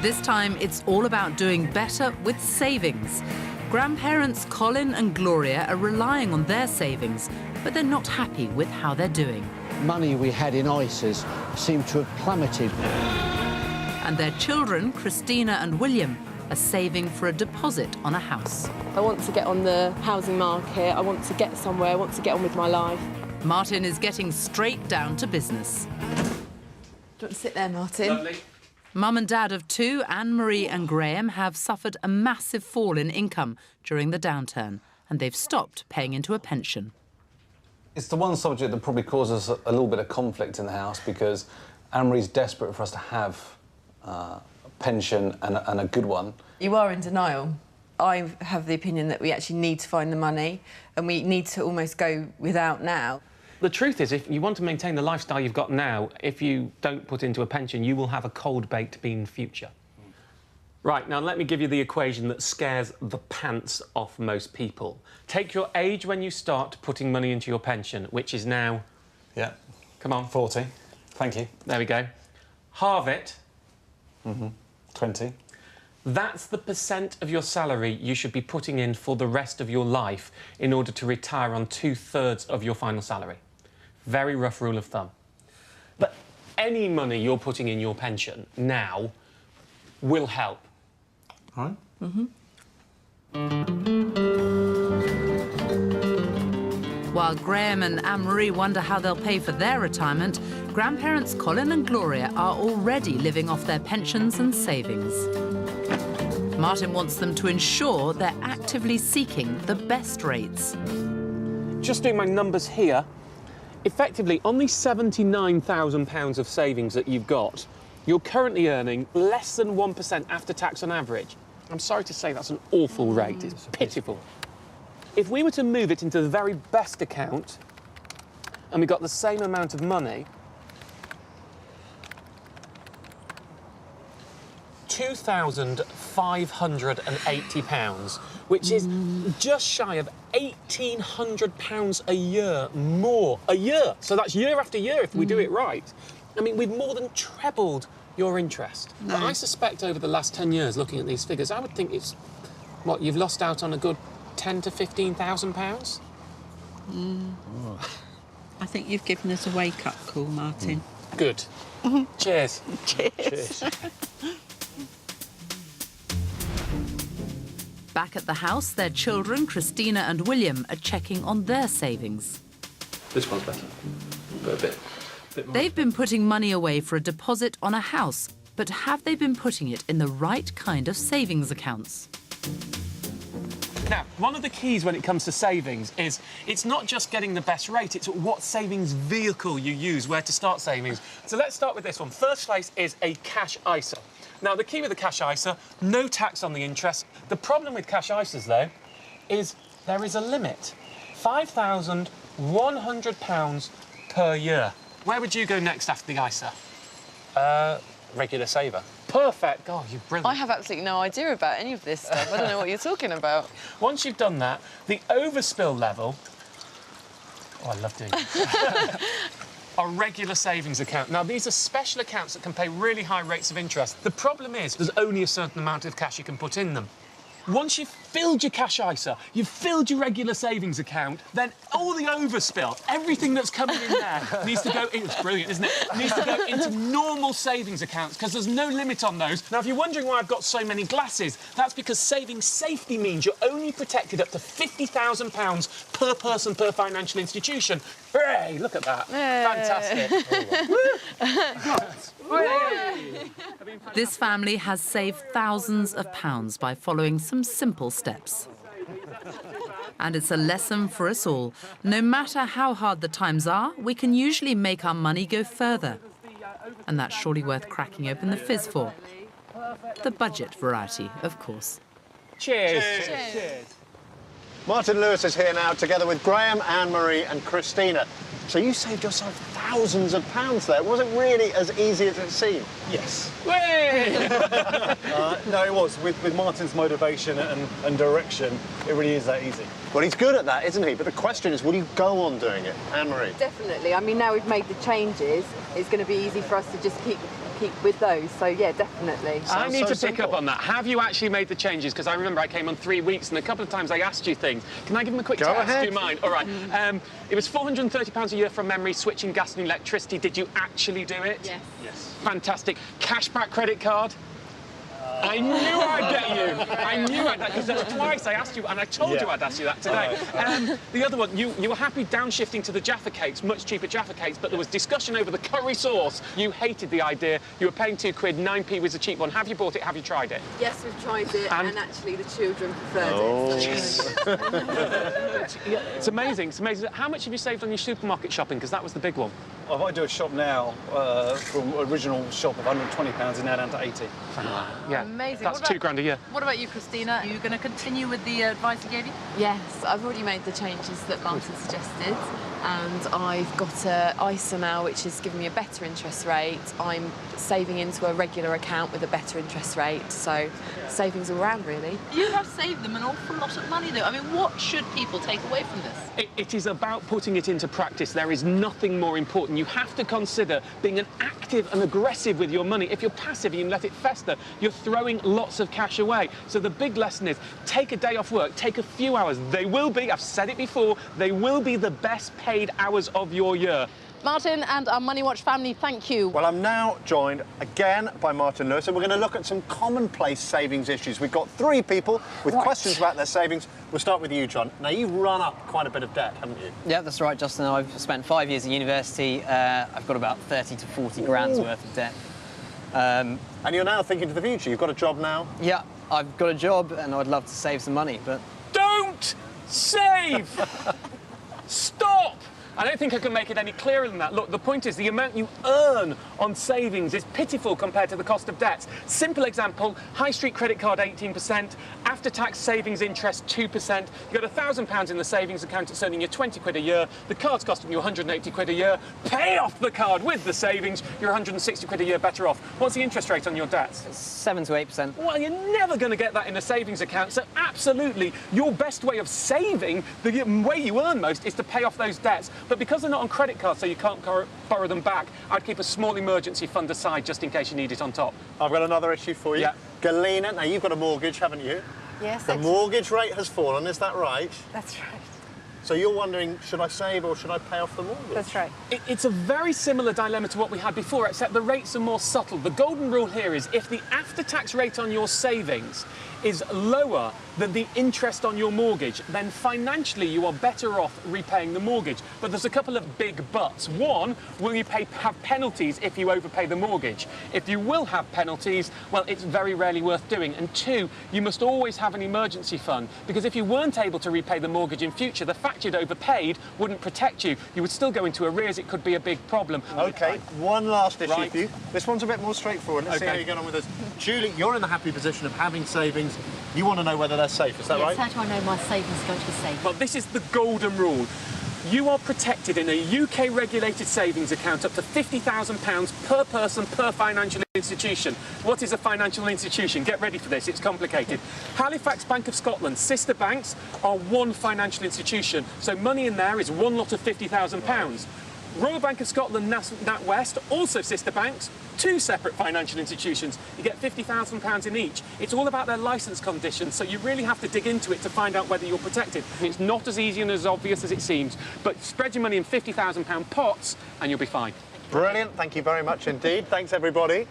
This time, it's all about doing better with savings. Grandparents Colin and Gloria are relying on their savings, but they're not happy with how they're doing. Money we had in ISAs seemed to have plummeted. And their children, Christina and William, are saving for a deposit on a house. I want to get on the housing market, I want to get somewhere, I want to get on with my life. Martin is getting straight down to business. Do you want to sit there, Martin? Lovely. Mum and Dad of two, Anne-Marie and Graham, have suffered a massive fall in income during the downturn, and they've stopped paying into a pension. It's the one subject that probably causes a little bit of conflict in the house because Anne-Marie's desperate for us to have a pension and a good one. You are in denial. I have the opinion that we actually need to find the money and we need to almost go without now. The truth is, if you want to maintain the lifestyle you've got now, if you don't put into a pension, you will have a cold-baked bean future. Right, now let me give you the equation that scares the pants off most people. Take your age when you start putting money into your pension, which is now... Yeah. Come on. 40. Thank you. There we go. Halve it. 20. That's the percent of your salary you should be putting in for the rest of your life in order to retire on 2/3 of your final salary. Very rough rule of thumb. But any money you're putting in your pension now will help. All right. While Graham and Anne-Marie wonder how they'll pay for their retirement, grandparents Colin and Gloria are already living off their pensions and savings. Martin wants them to ensure they're actively seeking the best rates. Just doing my numbers here, effectively, on the £79,000 of savings that you've got, you're currently earning less than 1% after tax on average. I'm sorry to say that's an awful rate. It's pitiful. If we were to move it into the very best account and we got the same amount of money, £2,580, which is just shy of £1,800 a year more. A year! So that's year after year if we do it right. I mean, we've more than trebled your interest. No. But I suspect over the last 10 years, looking at these figures, I would think it's, what, you've lost out on a good £10,000 to £15,000? I think you've given us a wake-up call, Martin. Good. Cheers. Cheers. Back at the house, their children, Christina and William, are checking on their savings. This one's better, but a bit more. They've been putting money away for a deposit on a house, but have they been putting it in the right kind of savings accounts? Now, one of the keys when it comes to savings is it's not just getting the best rate, it's what savings vehicle you use, where to start savings. So let's start with this one. First place is a cash ISA. Now, the key with the cash ISA, no tax on the interest. The problem with cash ISAs, though, is there is a limit. £5,100 per year. Where would you go next after the ISA? Regular saver. Perfect. God, you're brilliant. I have absolutely no idea about any of this stuff. I don't know what you're talking about. Once you've done that, the overspill level... Oh, I love doing it. A regular savings account. Now, these are special accounts that can pay really high rates of interest. The problem is there's only a certain amount of cash you can put in them. Once you've filled your cash ISA, you've filled your regular savings account, then all the overspill, everything that's coming in there needs to go in. It's brilliant, isn't it? Needs to go into normal savings accounts because there's no limit on those. Now, if you're wondering why I've got so many glasses, that's because saving safety means you're only protected up to £50,000 per person per financial institution. Hooray! Look at that. Fantastic. This family has saved thousands of pounds by following some simple steps. And it's a lesson for us all. No matter how hard the times are, we can usually make our money go further. And that's surely worth cracking open the fizz for. The budget variety, of course. Cheers. Cheers. Cheers. Martin Lewis is here now, together with Graham, Anne-Marie and Christina. So you saved yourself thousands of pounds there. Was it really as easy as it seemed? Yes. Whey! No, it was. With Martin's motivation and direction, it really is that easy. Well, he's good at that, isn't he? But the question is, will you go on doing it? Anne-Marie? Definitely. I mean, now we've made the changes, it's going to be easy for us to just keep keep with those. So yeah, definitely. I need so to pick up simple. on that. Have you actually made the changes? Because I remember I came on 3 weeks and a couple of times I asked you things. Can I give them a quick Go test? ahead. Do you mind? All right. It was £430 a year from memory, switching gas and electricity. Did you actually do it? Yes. Yes. Fantastic. Cashback credit card? I knew I'd get you. I knew I'd, because twice I asked you, and I told you I'd ask you that today. The other one, you were happy downshifting to the Jaffa cakes, much cheaper Jaffa cakes, but there was discussion over the curry sauce. You hated the idea. You were paying £2, 9p was a cheap one. Have you bought it? Have you tried it? Yes, we've tried it, And- and actually the children preferred it. So, It's amazing. It's amazing. How much have you saved on your supermarket shopping? Because that was the big one. If I do a shop now, from original shop of £120, is now down to 80. Yeah. Amazing. That's What about- £2 a year. What about you, Christina? Are you going to continue with the advice he gave you? yes, I've already made the changes that Martin suggested, and I've got a ISA now, which is giving me a better interest rate. I'm saving into a regular account with a better interest rate, so savings all round, really. You have saved them an awful lot of money, though. I mean, what should people take away from this? It is about putting it into practice. There is nothing more important. You have to consider being an active and aggressive with your money. If you're passive and you let it fester, you're throwing lots of cash away. So the big lesson is take a day off work, take a few hours. They will be, I've said it before, they will be the best paid hours of your year. Martin and our Money Watch family, thank you. Well, I'm now joined again by Martin Lewis, and we're going to look at some commonplace savings issues. We've got 3 people with questions about their savings. We'll start with you, John. Now, you've run up quite a bit of debt, haven't you? Yeah, that's right, Justin. I've spent 5 years at university. I've got about 30 to 40 grand's worth of debt. And you're now thinking to the future. You've got a job now. Yeah, I've got a job and I'd love to save some money, but Don't save! Stop! I don't think I can make it any clearer than that. Look, the point is the amount you earn on savings is pitiful compared to the cost of debts. Simple example, high street credit card 18%, after-tax savings interest 2%. You've got £1,000 in the savings account, it's earning you 20 quid a year. The card's costing you 180 quid a year. Pay off the card with the savings, you're 160 quid a year better off. What's the interest rate on your debts? 7 to 8%. Well, you're never going to get that in a savings account, so absolutely, your best way of saving, the way you earn most, is to pay off those debts. But because they're not on credit cards, so you can't borrow them back, I'd keep a small emergency fund aside just in case you need it on top. I've got another issue for you. Yeah. Galena, now you've got a mortgage, haven't you? Yes, The mortgage rate has fallen, is that right? that's right. So you're wondering, should I save or should I pay off the mortgage? That's right. It's a very similar dilemma to what we had before, except the rates are more subtle. The golden rule here is if the after-tax rate on your savings is lower than the interest on your mortgage, then financially you are better off repaying the mortgage. But there's a couple of big buts. One, will you have penalties if you overpay the mortgage? If you will have penalties, well, it's very rarely worth doing. And 2, you must always have an emergency fund, because if you weren't able to repay the mortgage in future, the fact you'd overpaid wouldn't protect you. You would still go into arrears. It could be a big problem. OK, one last issue Right. for you. This one's a bit more straightforward. Let's see Okay. how you get on with this. Julie, you're in the happy position of having savings. You want to know whether they're safe, is that right? How do I know my savings are going to be safe? Well, this is the golden rule. You are protected in a UK regulated savings account up to £50,000 per person per financial institution. What is a financial institution? Get ready for this, it's complicated. Halifax Bank of Scotland, sister banks are one financial institution, so money in there is one lot of £50,000. Royal Bank of Scotland, NatWest, also sister banks, 2 separate financial institutions. You get £50,000 in each. It's all about their licence conditions, so you really have to dig into it to find out whether you're protected. It's not as easy and as obvious as it seems, but spread your money in £50,000 pots and you'll be fine. Brilliant, thank you very much indeed. Thanks, everybody.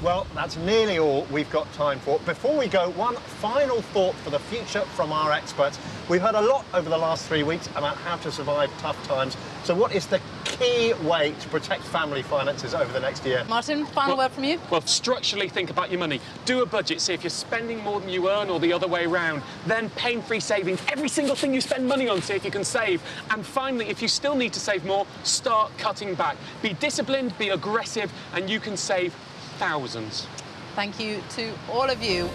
Well, that's nearly all we've got time for. Before we go, one final thought for the future from our experts. We've heard a lot over the last 3 weeks about how to survive tough times. So what is the key way to protect family finances over the next year? Martin, final word from you? Well, structurally think about your money. Do a budget, see if you're spending more than you earn or the other way around. Then pain-free savings, every single thing you spend money on, see if you can save. And finally, if you still need to save more, start cutting back. Be disciplined, be aggressive, and you can save thousands. Thank you to all of you.